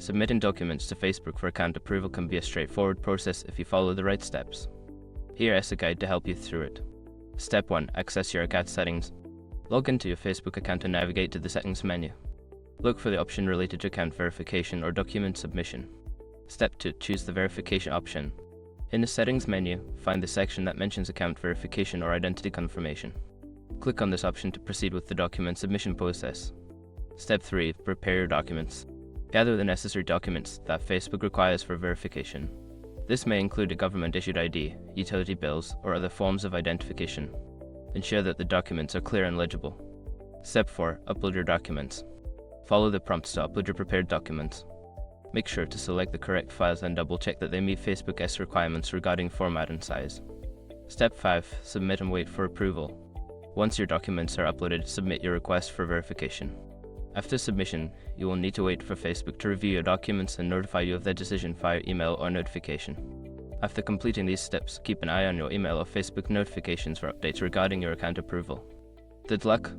Submitting documents to Facebook for account approval can be a straightforward process if you follow the right steps. Here is a guide to help you through it. Step 1. Access your account settings. Log into your Facebook account and navigate to the settings menu. Look for the option related to account verification or document submission. Step 2. Choose the verification option. In the settings menu, find the section that mentions account verification or identity confirmation. Click on this option to proceed with the document submission process. Step 3. Prepare your documents. Gather the necessary documents that Facebook requires for verification. This may include a government-issued ID, utility bills, or other forms of identification. Ensure that the documents are clear and legible. Step 4. Upload your documents. Follow the prompts to upload your prepared documents. Make sure to select the correct files and double-check that they meet Facebook's requirements regarding format and size. Step 5. Submit and wait for approval. Once your documents are uploaded, submit your request for verification. After submission, you will need to wait for Facebook to review your documents and notify you of their decision via email or notification. After completing these steps, keep an eye on your email or Facebook notifications for updates regarding your account approval. Good luck!